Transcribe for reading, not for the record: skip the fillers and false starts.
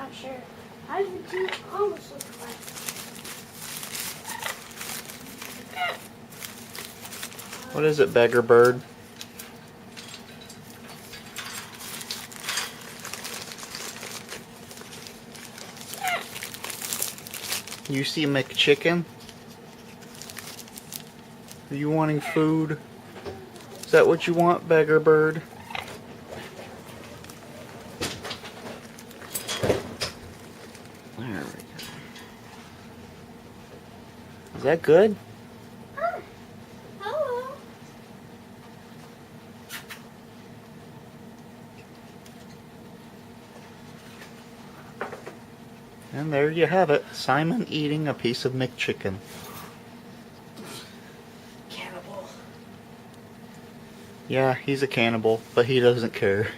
not sure. How does the two almost look like? What is it, beggar-bird? You see McChicken? Are you wanting food? Is that what you want, beggar-bird? There we go. Is that good? Hello. And there you have it. Simon eating a piece of McChicken. Cannibal. Yeah, he's a cannibal, but he doesn't care.